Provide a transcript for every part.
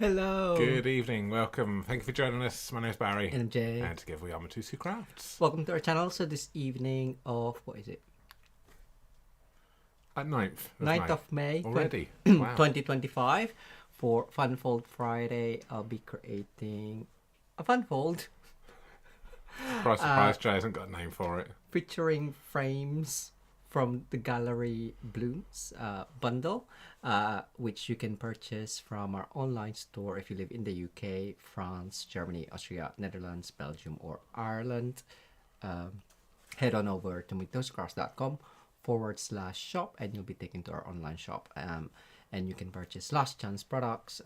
Hello. Good evening, welcome. Thank you for joining us. My name is Barry. And I'm Jay. And together we are Mitosu Crafts. Welcome to our channel. So this evening of, what is it? At 9th 9th of May. Already? Wow. 2025. For Funfold Friday, I'll be creating a Funfold. Surprise, Jay hasn't got a name for it. Featuring frames from the Gallery Blooms bundle, which you can purchase from our online store if you live in the UK, France, Germany, Austria, Netherlands, Belgium, or Ireland. Head on over to mitoscrafts.com/shop and you'll be taken to our online shop. And you can purchase last chance products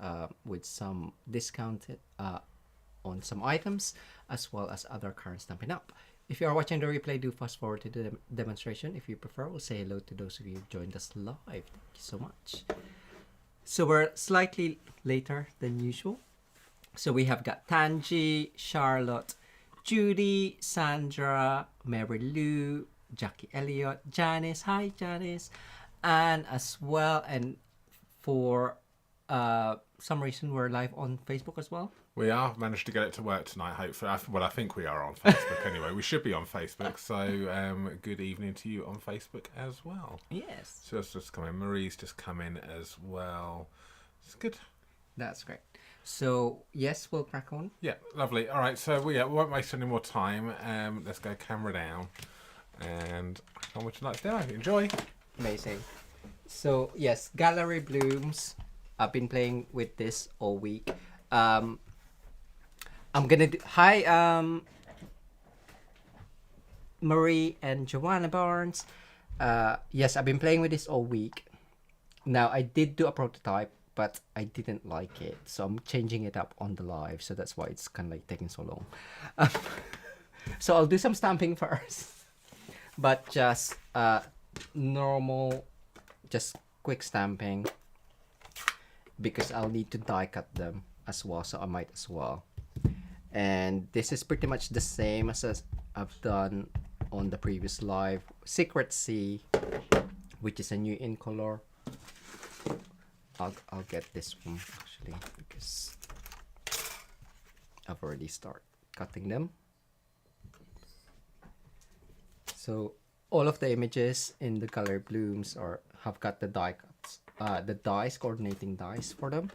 with some discounted on some items, as well as other current Stampin' Up. If you are watching the replay, do fast forward to the demonstration. If you prefer, we'll say hello to those of you who joined us live. Thank you so much. So we're slightly later than usual. So we have got Tanji, Charlotte, Judy, Sandra, Mary Lou, Jackie Elliott, Janice. Hi, Janice. And as well, and for some reason, we're live on Facebook as well. We are managed to get it to work tonight, hopefully. Well, I think we are on Facebook anyway. We should be on Facebook. So good evening to you on Facebook as well. Yes. So it's just come in. Marie's just come in as well. It's good. That's great. So, yes, we'll crack on. Yeah, lovely. All right, so we won't waste any more time. Let's go camera down. And how would you like to do? Enjoy. Amazing. So, yes, Gallery Blooms. I've been playing with this all week. I'm gonna do hi Marie and Joanna Barnes. Yes, I've been playing with this all week. Now I did do a prototype, but I didn't like it, so I'm changing it up on the live, so that's why it's kind of like taking so long. So I'll do some stamping first, but just normal, just quick stamping, because I'll need to die cut them as well, so I might as well. And this is pretty much the same as I've done on the previous live. Secret Sea, which is a new in color. I'll get this one actually, because I've already started cutting them. So all of the images in the Gallery Blooms have got the die cuts, the dies, coordinating dies for them.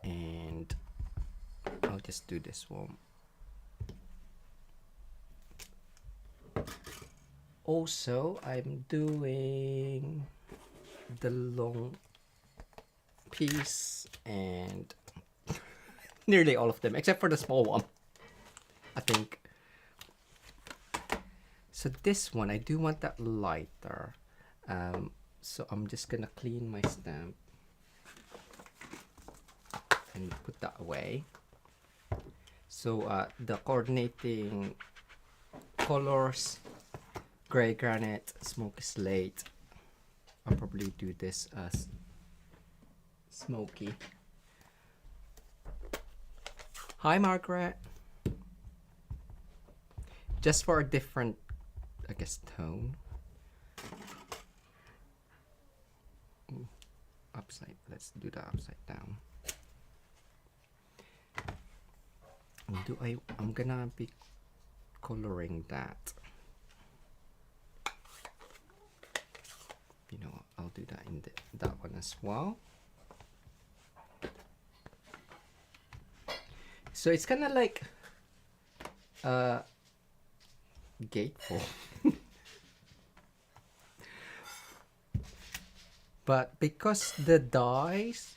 And I'll just do this one. Also, I'm doing the long piece and nearly all of them, except for the small one, I think. So this one, I do want that lighter. So I'm just gonna clean my stamp and put that away. So the coordinating colors, gray granite, smoky slate. I'll probably do this as smoky. Hi, Margaret. Just for a different, I guess, tone. Ooh, upside. Let's do the upside down. I'm gonna be coloring that. You know what, I'll do that in that one as well. So it's kind of like gatefold. But because the dies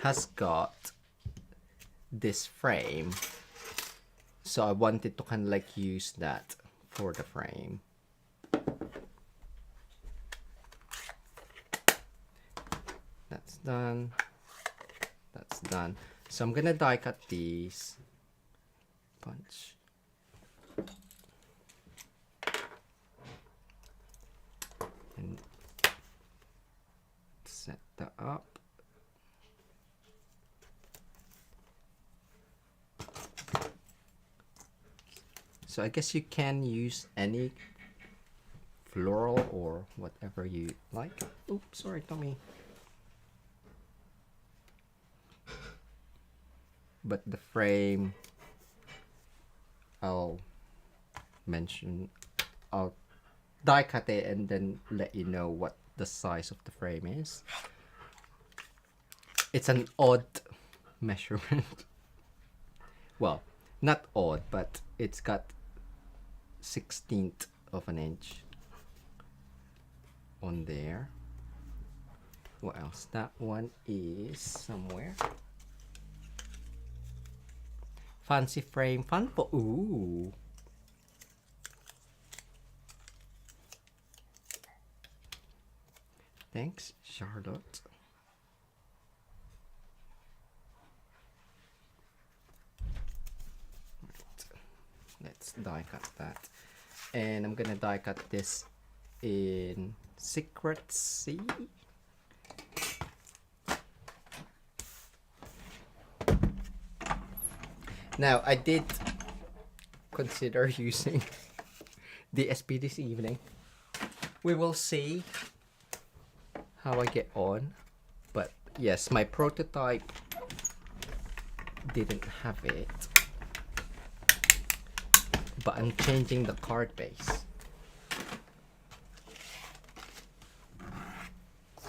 has got this frame, so I wanted to kind of like use that for the frame. That's done. That's done. So I'm gonna die cut these. Punch. And set that up. So I guess you can use any floral or whatever you like. Oops, sorry, Tommy. but the frame I'll mention. I'll die cut it and then let you know what the size of the frame is. It's an odd measurement. Well, not odd, but it's got 1/16 of an inch on there. What else? That one is somewhere. Fancy frame, fun for ooh. Thanks, Charlotte. Right. Let's die cut that. And I'm gonna die cut this in Secret Sea. Now, I did consider using the SP this evening. We will see how I get on. But yes, my prototype didn't have it. But I'm changing the card base.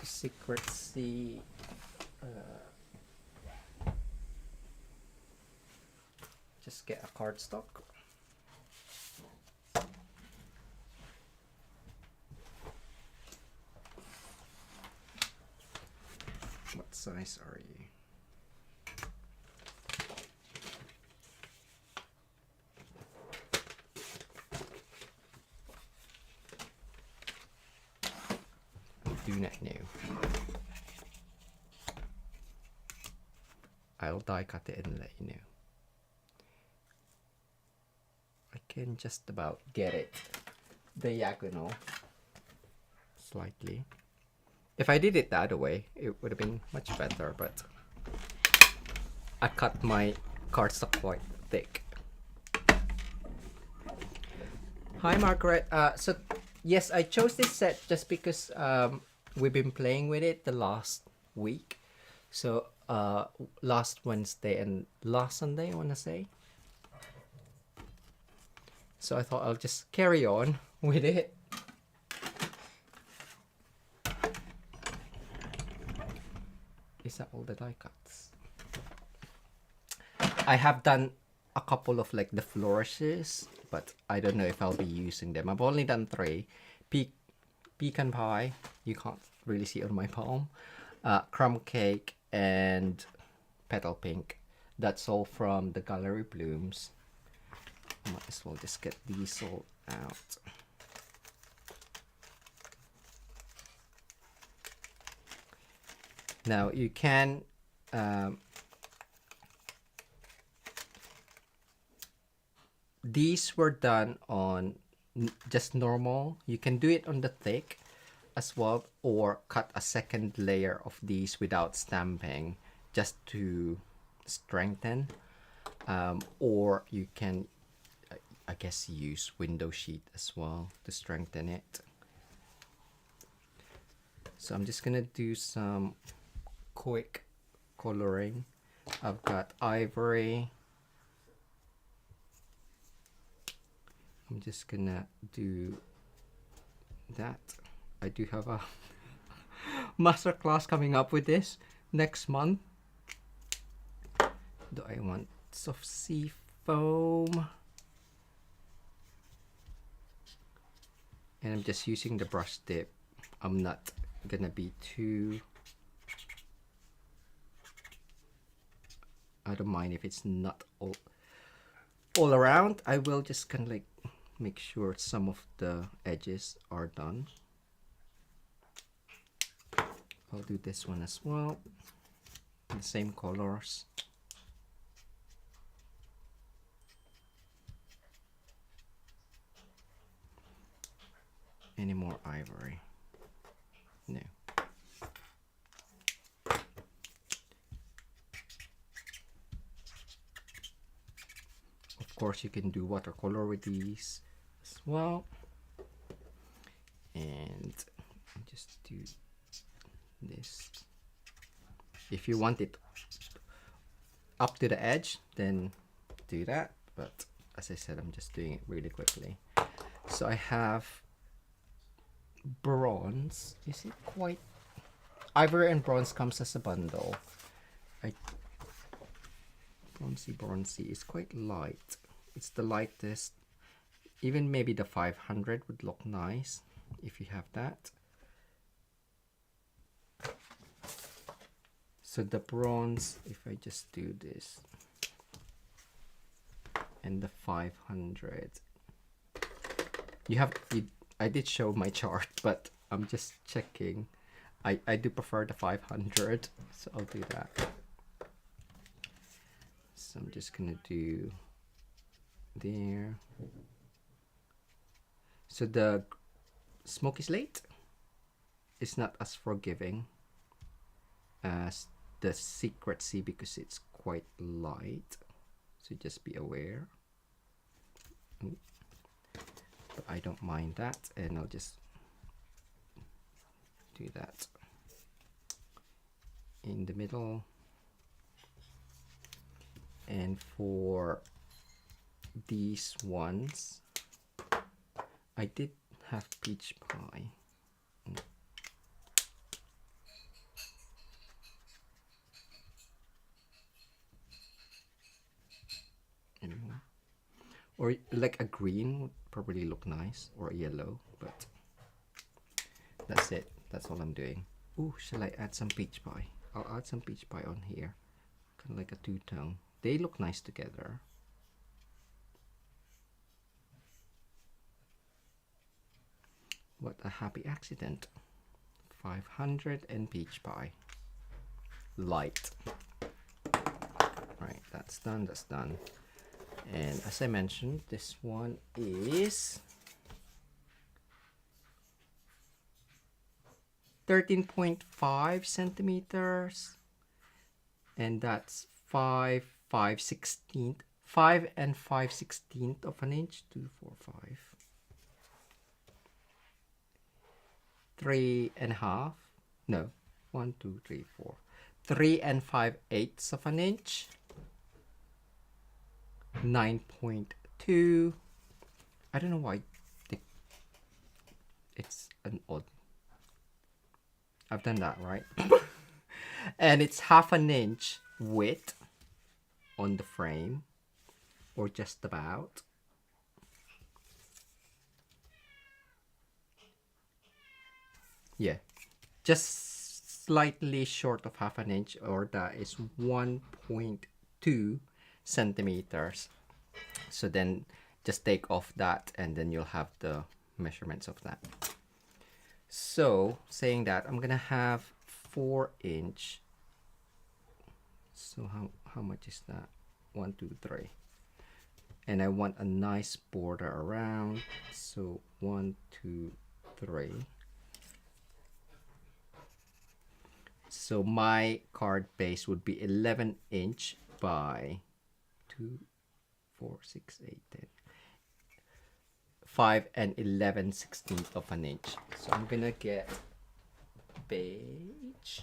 Secret Sea. Just get a cardstock. What size are you? I do not know. I'll die cut it and let you know. I can just about get it diagonal slightly. If I did it the other way, it would have been much better, but I cut my cardstock quite thick. Hi, Margaret. So yes, I chose this set just because we've been playing with it the last week. So last Wednesday and last Sunday, I want to say. So I thought I'll just carry on with it. Is that all the die cuts? I have done a couple of like the flourishes, but I don't know if I'll be using them. I've only done 3. Pecan pie, you can't really see it on my palm. Crumb cake and petal pink. That's all from the Gallery Blooms. Might as well just get these all out. Now you can these were done on just normal. You can do it on the thick as well, or cut a second layer of these without stamping just to strengthen, or you can I guess use window sheet as well to strengthen it. So I'm just gonna do some quick coloring. I've got ivory. I'm just gonna do that. I do have a master class coming up with this next month. Do I want soft sea foam? And I'm just using the brush tip. I'm not gonna be too... I don't mind if it's not all around. I will just kind of like make sure some of the edges are done. I'll do this one as well. The same colors. Any more ivory? No. Of course, you can do watercolor with these as well. And just do this. If you want it up to the edge, then do that. But as I said, I'm just doing it really quickly. So I have bronze. Is it quite... Ivory and bronze comes as a bundle. Bronzy is quite light. It's the lightest. Even maybe the 500 would look nice if you have that. So the bronze, if I just do this, and the 500, I did show my chart, but I'm just checking. I do prefer the 500, so I'll do that. So I'm just gonna do there. So the smoky slate is not as forgiving as the secret sea because it's quite light. So just be aware. But I don't mind that, and I'll just do that in the middle. And for these ones, I did have peach pie. Or like a green would probably look nice, or a yellow, but that's it. That's all I'm doing. Ooh, shall I add some peach pie? I'll add some peach pie on here. Kind of like a two-tone. They look nice together. What a happy accident. 500 and peach pie. Light. Right, that's done, that's done. And as I mentioned, this one is 13.5 centimeters, and that's 5 and 5/16 of an inch. 2, 4, 5. 3.5. No, 1, 2, 3, 4. 3 and 5/8 of an inch. 9.2. I don't know why it's an odd. I've done that right. And it's 1/2 inch width on the frame, or just about. Yeah, just slightly short of 1/2 inch, or that is 1.2 centimeters. So then just take off that, and then you'll have the measurements of that. So saying that, I'm gonna have 4 inch. So how much is that? 1, 2, 3. And I want a nice border around. So 1, 2, 3. So my card base would be 11 inch by 2, 4, 6, 8, 10. 5 and 11/16 of an inch. So I'm gonna get beige.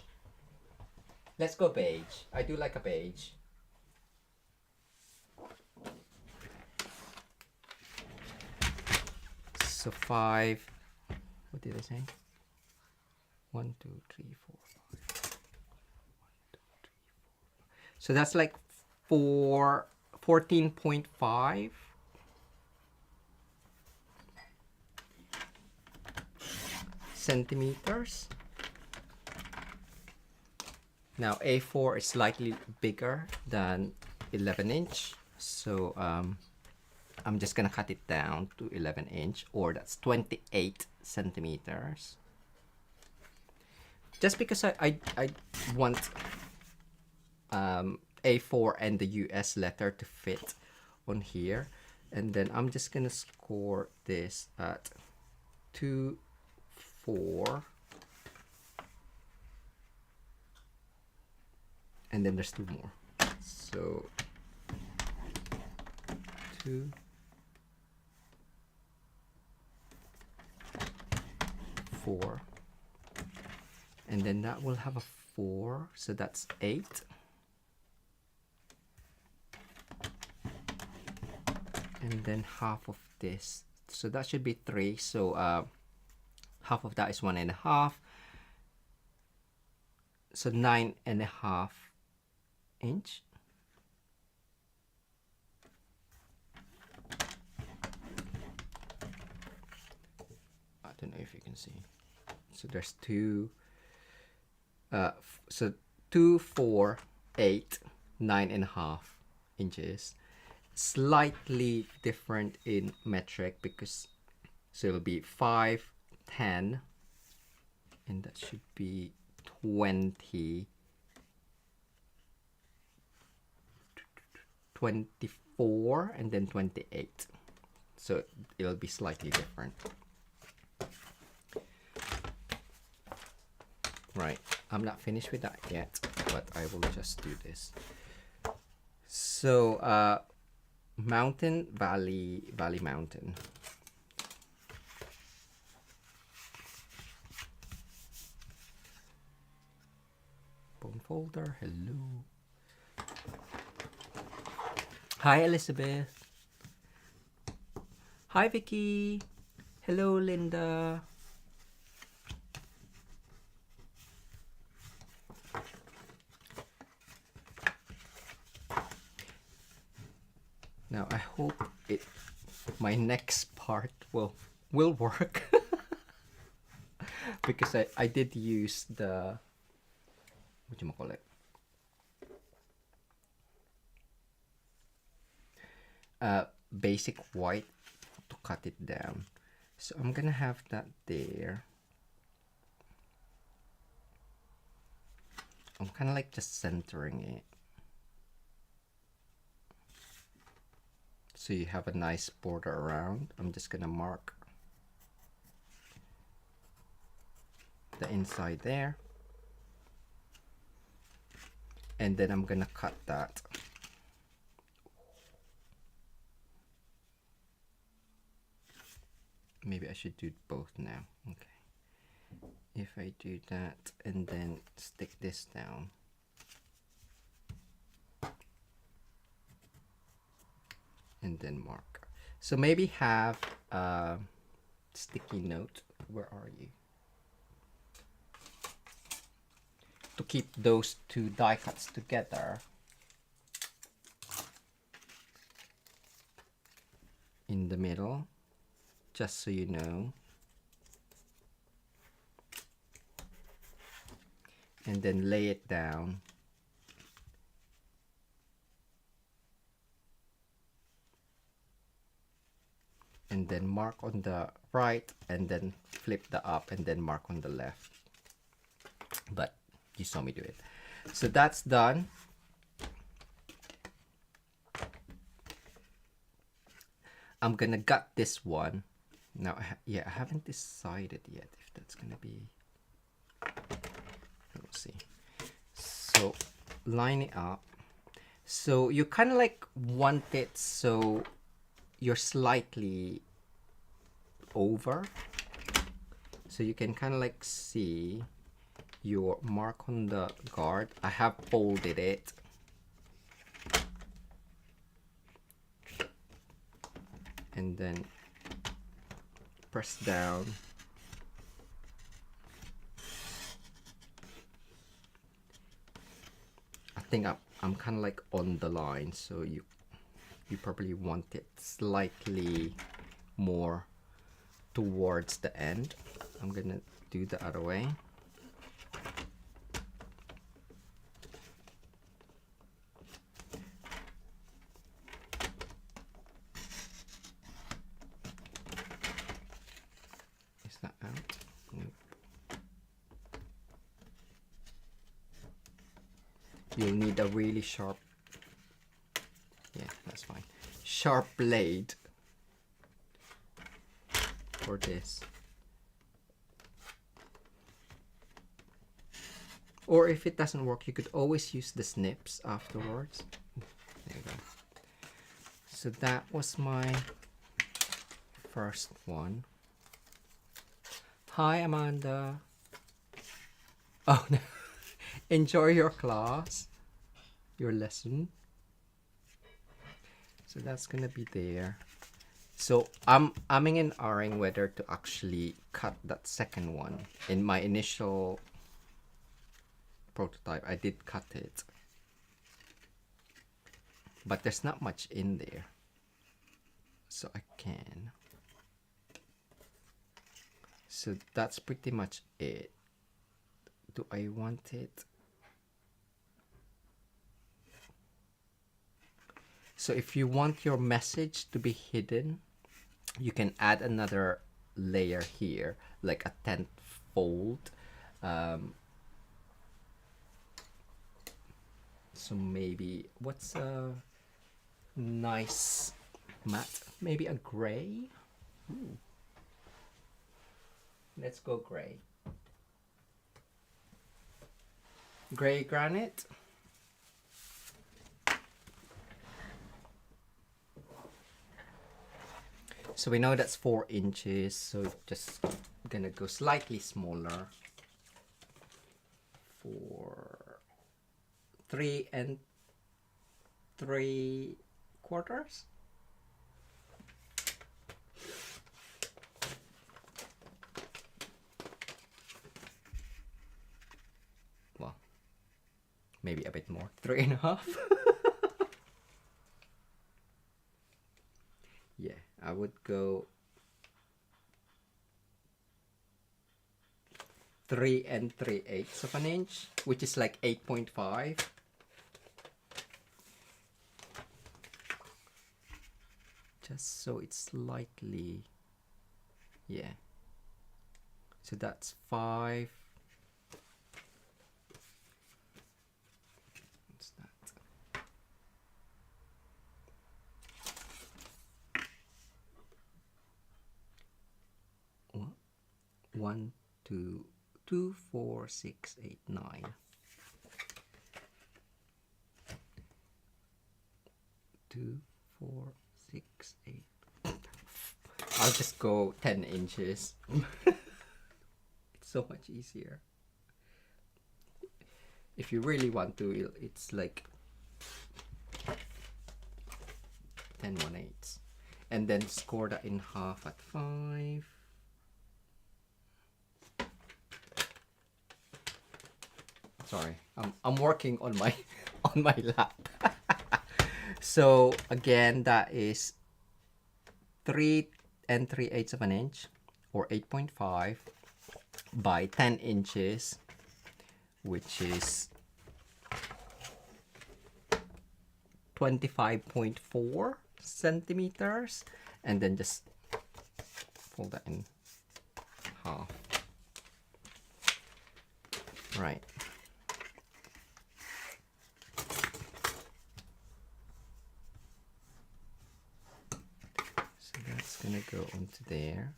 Let's go beige. I do like a beige. So 5. What did I say? 1, 2, 3, 4, 5. 1, 2, 3, 4. So that's like 14.5. centimeters. Now A4 is slightly bigger than 11 inch, so I'm just gonna cut it down to 11 inch, or that's 28 centimeters. Just because I want A4 and the US letter to fit on here, and then I'm just gonna score this at 2, 4, and then there's 2 more. So 2, 4, and then that will have a 4, so that's 8. and then half of this, so that should be 3. So half of that is 1.5, so 9.5 inch. I don't know if you can see. So there's 2, so 2, 4, 8, 9.5 inches. Slightly different in metric, because so it'll be 5, 10, and that should be 20, 24, and then 28. So it'll be slightly different. Right, I'm not finished with that yet, but I will just do this. So mountain, valley, valley, mountain. Bone folder, hello. Hi Elizabeth. Hi Vicky. Hello Linda. Now I hope my next part will work. Because I did use the, what do you call it? Basic white to cut it down. So I'm gonna have that there. I'm kind of like just centering it. So you have a nice border around. I'm just gonna mark the inside there. And then I'm gonna cut that. Maybe I should do both now. Okay. If I do that and then stick this down. And then mark. So maybe have a sticky note. Where are you? To keep those 2 die cuts together. In the middle. Just so you know. And then lay it down. And then mark on the right, and then flip the up, and then mark on the left. But you saw me do it. So that's done. I'm gonna gut this one. Now, I haven't decided yet if that's gonna be. Let's see. So line it up. So you kind of like want it so you're slightly over, so you can kind of like see your mark on the guard. I have folded it, and then press down. I think I'm kind of like on the line, so you probably want it slightly more towards the end. I'm gonna do the other way. Is that out? Nope. You'll need a really sharp, yeah, that's fine, sharp blade for this. Or if it doesn't work, you could always use the snips afterwards. There you go. So that was my first one. Hi, Amanda. Oh no. Enjoy your class, your lesson. So that's gonna be there. So I'm umming and ahhing whether to actually cut that second one. In my initial prototype, I did cut it, but there's not much in there, so I can. So that's pretty much it. Do I want it? So if you want your message to be hidden, you can add another layer here, like a 10th fold. So maybe, what's a nice matte? Maybe a gray? Ooh. Let's go gray. Gray granite. So we know that's 4 inches, so just gonna go slightly smaller for 3 3/4. Well, maybe a bit more, 3.5. Yeah, I would go 3 3/8 of an inch, which is like 8.5. Just so it's slightly, yeah. So that's 5. What's that? What? 1, 2, 2, 4, 6, 8, 9. 2, 4, 6, 8. I'll just go 10 inches. It's so much easier. If you really want to, it's like 10 1/8. And then score that in half at 5. Sorry, I'm working on my on my lap. So again, that is 3 3/8 of an inch, or 8.5 by 10 inches, which is 25.4 centimeters, and then just fold that in half. Right. So that's gonna go onto there.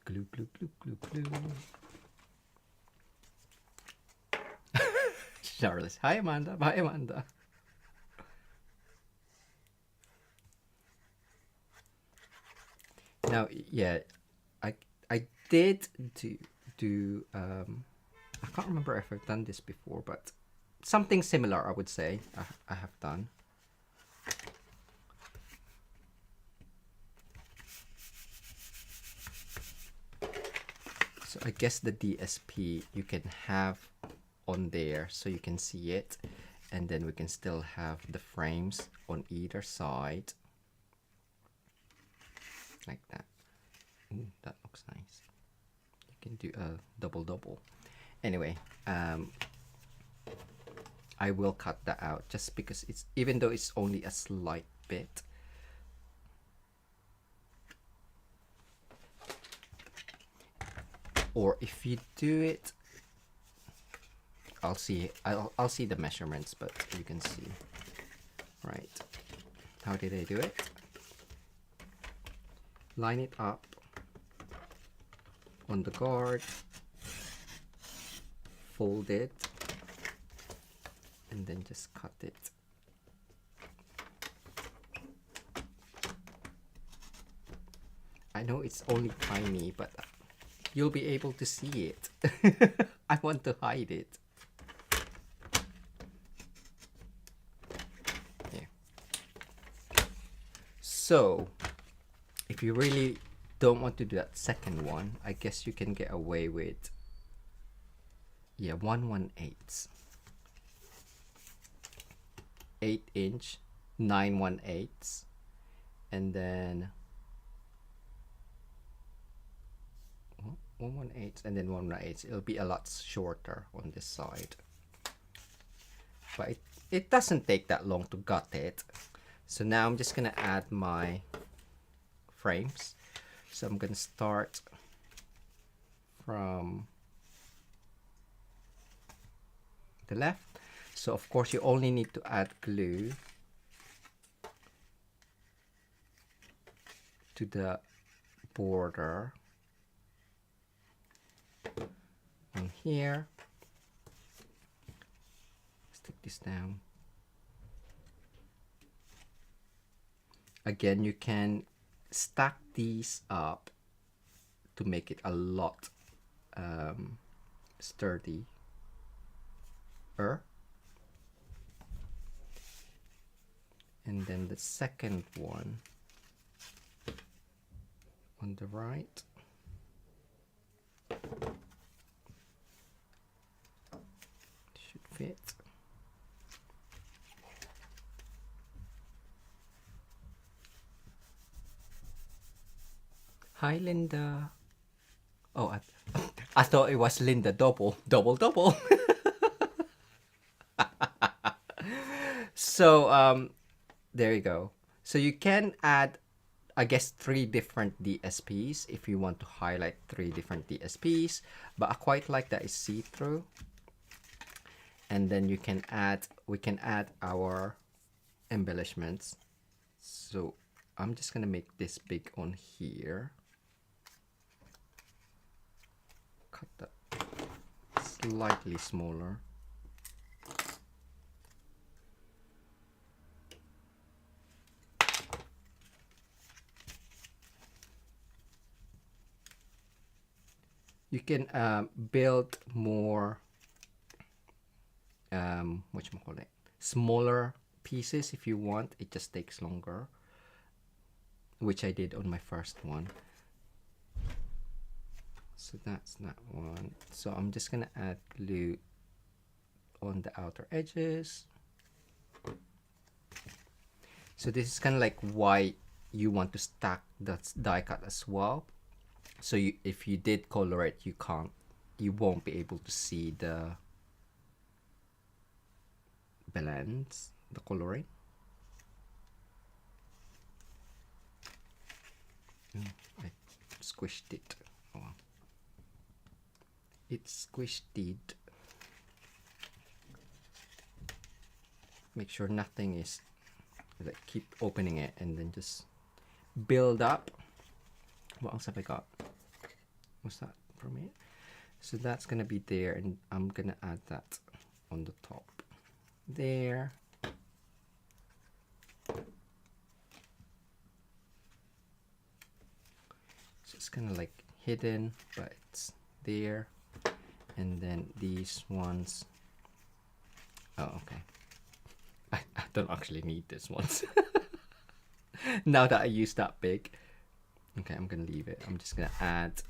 Glue, glue, glue, glue, glue. Charles, hi Amanda, bye Amanda. Now, yeah, I did do I can't remember if I've done this before, but something similar, I would say I have done. So I guess the DSP you can have on there so you can see it, and then we can still have the frames on either side like that. Ooh, that looks nice. You can do a double. Anyway, I will cut that out just because it's, even though it's only a slight bit. Or if you do it, I'll see the measurements, but you can see. Right. How did I do it? Line it up on the guard, fold it, and then just cut it. I know it's only tiny, but you'll be able to see it. I want to hide it. So if you really don't want to do that second one, I guess you can get away with, yeah, 1/1/8, 8-inch 9/1/8, and then 1/1/8 and then 1/8. It'll be a lot shorter on this side, but it doesn't take that long to gut it. So now I'm just gonna add my frames. So I'm gonna start from the left. So of course you only need to add glue to the border on here. Stick this down. Again, you can stack these up to make it a lot sturdier. And then the second one on the right. Should fit. Hi, Linda. Oh, I thought it was Linda double. So there you go. So you can add, I guess, 3 different DSPs if you want to highlight 3 different DSPs, but I quite like that it's see-through. And then we can add our embellishments. So I'm just gonna make this big on here. Cut that slightly smaller. You can build more whatchamacallit, smaller pieces if you want. It just takes longer, which I did on my first one. So that's that one. So I'm just gonna add glue on the outer edges. So this is kind of like why you want to stack the die cut as well. So if you did color it, you won't be able to see the blends, the coloring. I squished it. Oh, well. It squished it. Make sure nothing is, like, keep opening it and then just build up. What else have I got? What's that from it? So that's gonna be there, and I'm gonna add that on the top there. So it's kind of like hidden, but it's there. And then these ones, oh, okay. I don't actually need these ones. Now that I use that big. Okay, I'm gonna leave it. I'm just gonna add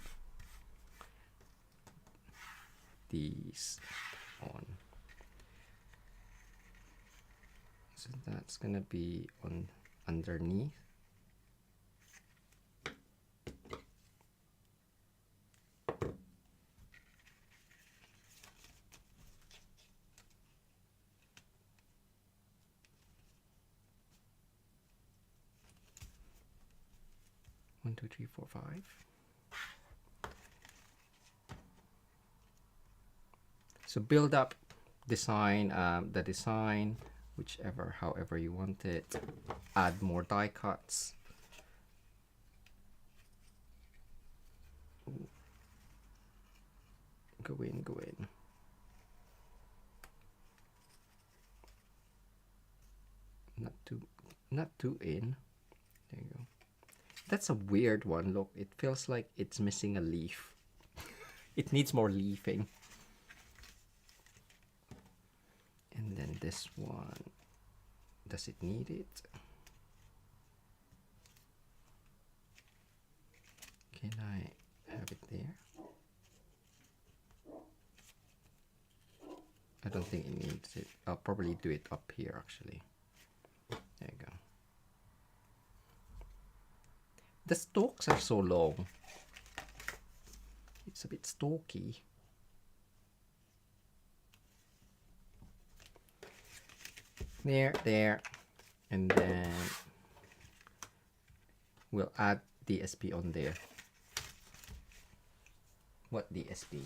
these on. So that's gonna be on underneath. One, two, three, four, 5. So build up design, the design, however you want it. Add more die cuts. Go in. Not too in. There you go. That's a weird one. Look, it feels like it's missing a leaf. It needs more leafing. And then this one, does it need it? Can I have it there? I don't think it needs it. I'll probably do it up here actually. There you go. The stalks are so long. It's a bit stalky. There. And then we'll add DSP on there. What DSP?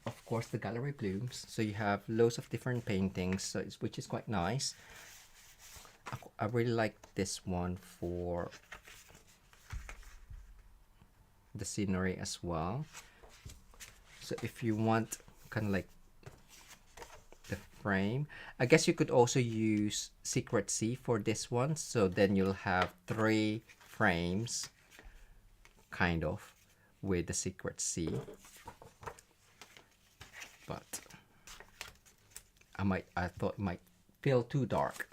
Of course, the gallery blooms. So you have loads of different paintings, so which is quite nice. I really like this one for the scenery as well. So if you want kind of like the frame, I guess you could also use Secret C for this one. So then you'll have 3 frames kind of with the Secret C. But I thought it might feel too dark.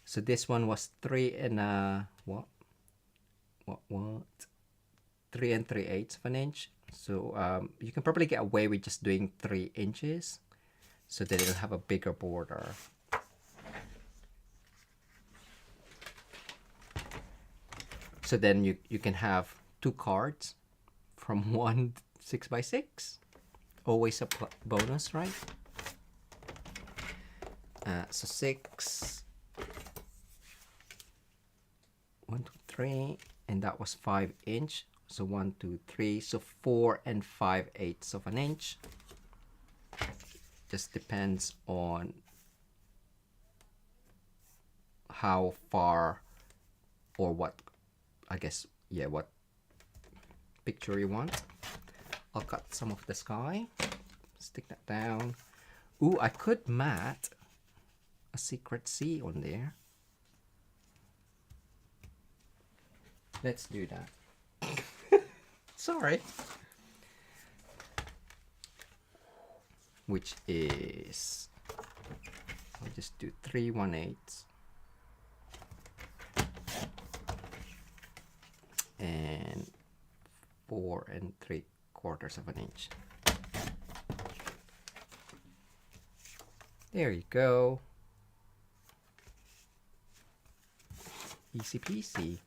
So this one was 3 and 3 3/8 of an inch. So you can probably get away with just doing 3 inches, so that it'll have a bigger border. So then you can have 2 cards from one 6x6. Always a bonus, right? So 6, 1, 2, 3, and that was 5 inch. So 1, 2, 3, so 4 and 5/8 of an inch. Just depends on how far or what, I guess, yeah, what picture you want. I'll cut some of the sky, stick that down. Ooh, I could mat a Secret C on there. Let's do that. Sorry. Which is, I'll just do 3 1/8 and 4 3/4 of an inch. There you go. Easy peasy.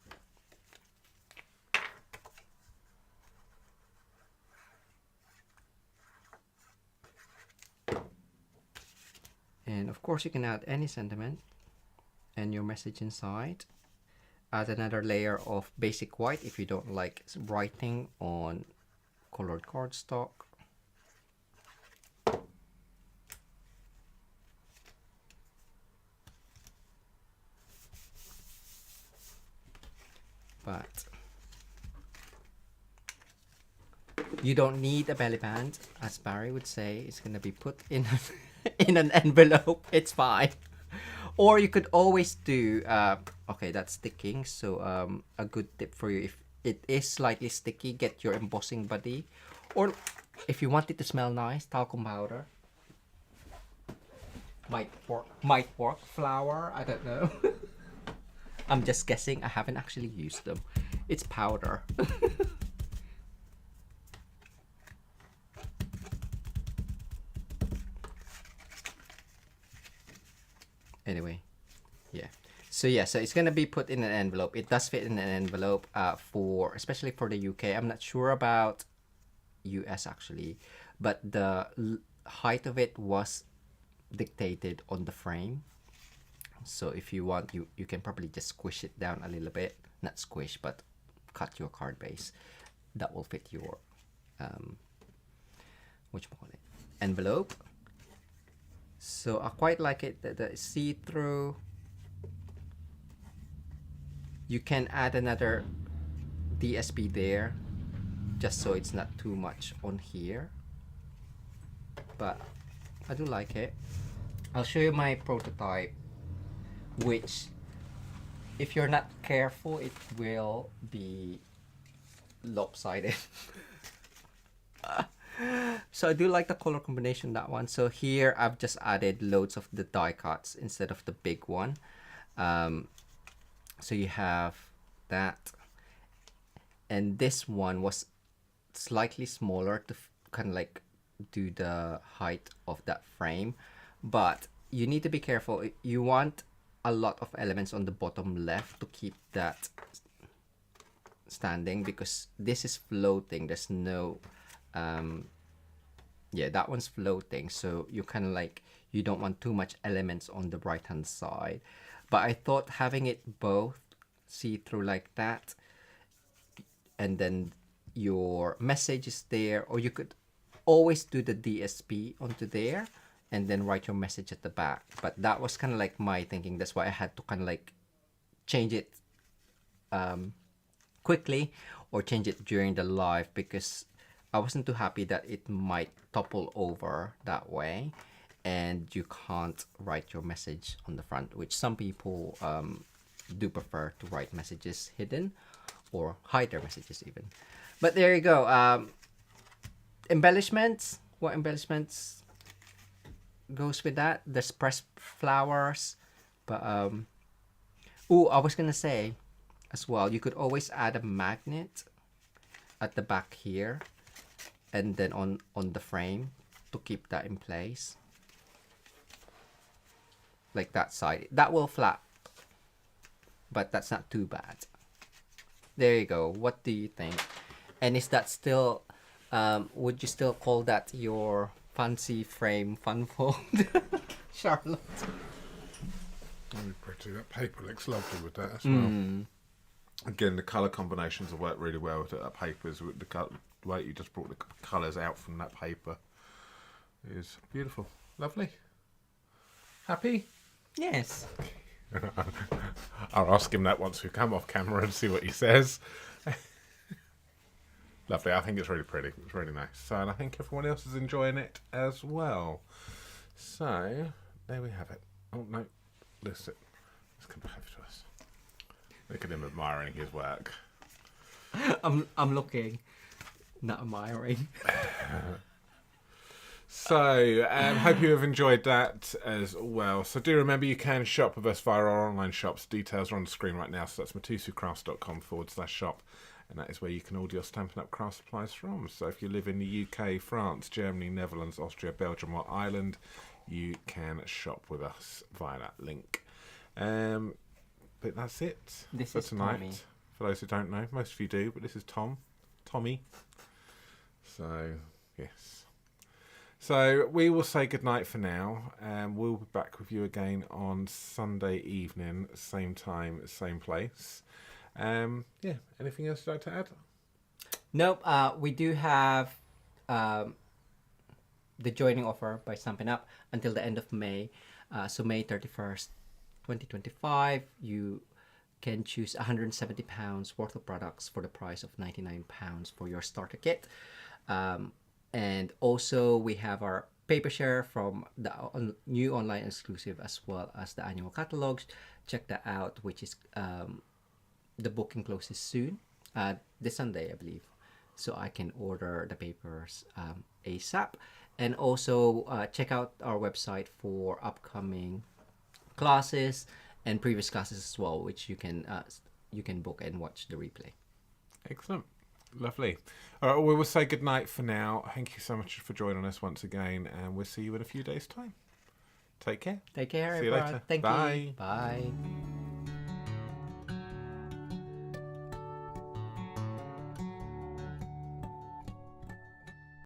And of course you can add any sentiment and your message inside. Add another layer of basic white if you don't like writing on colored cardstock. But you don't need a belly band, as Barry would say. It's gonna be put in in an envelope. It's fine. Or you could always do okay, that's sticking, so a good tip for you, if it is slightly sticky, get your embossing buddy, or if you want it to smell nice, talcum powder might work. Flour, I don't know. I'm just guessing. I haven't actually used them. It's powder. Anyway, yeah. So it's gonna be put in an envelope. It does fit in an envelope especially for the UK. I'm not sure about US actually, but the height of it was dictated on the frame. So if you want, you can probably just squish it down a little bit. Not squish, but cut your card base. That will fit your whatchamacallit, envelope. So I quite like it, the see-through. You can add another DSP there, just so it's not too much on here. But I do like it. I'll show you my prototype, which, if you're not careful, it will be lopsided. So I do like the color combination, that one. So here I've just added loads of the die cuts instead of the big one. So you have that, and this one was slightly smaller to kind of like do the height of that frame, but you need to be careful. You want a lot of elements on the bottom left to keep that standing, because this is floating. There's no yeah, that one's floating, so you kind of like, you don't want too much elements on the right hand side. But I thought having it both see through like that, and then your message is there, or you could always do the DSP onto there and then write your message at the back. But that was kind of like my thinking. That's why I had to kind of like change it quickly, or change it during the live, because I wasn't too happy that it might topple over that way and you can't write your message on the front, which some people do prefer to write messages hidden or hide their messages even. But there you go. Embellishments. What embellishments goes with that? There's pressed flowers. But oh, I was gonna say as well, you could always add a magnet at the back here, and then on the frame to keep that in place, like that side. That will flap, but that's not too bad. There you go. What do you think? And is that still, would you still call that your fancy frame fun fold, Charlotte? Very pretty. That paper looks lovely with that as well. Again, the colour combinations have worked really well with it. That paper is with the way you just brought the colours out from that paper is beautiful. Lovely. Happy? Yes. I'll ask him that once we come off camera and see what he says. Lovely. I think it's really pretty. It's really nice. So, and I think everyone else is enjoying it as well. So, there we have it. Oh, no. Listen. Let's come back to us. Look at him admiring his work. I'm looking, not admiring. So, hope you have enjoyed that as well. So do remember you can shop with us via our online shops. Details are on the screen right now. So that's mitosucrafts.com/shop. And that is where you can order your Stampin' Up craft supplies from. So if you live in the UK, France, Germany, Netherlands, Austria, Belgium or Ireland, you can shop with us via that link. But that's it This for is tonight. Tommy. For those who don't know, most of you do, but this is Tommy. So, yes. So, we will say goodnight for now, and we'll be back with you again on Sunday evening, same time, same place. Yeah, anything else you'd like to add? Nope. We do have the joining offer by Stampin' Up until the end of May. So May 31st, 2025, you can choose £170 worth of products for the price of £99 for your starter kit. And also we have our paper share from the new online exclusive, as well as the annual catalogs. Check that out, which is the booking closes soon, this Sunday I believe, so I can order the papers ASAP. And also check out our website for upcoming classes and previous classes as well, which you can book and watch the replay. Excellent. Lovely. All right, we will say goodnight for now. Thank you so much for joining us once again, and we'll see you in a few days' time. Take care. Take care, See you everyone. later. Thank Bye. you. Bye.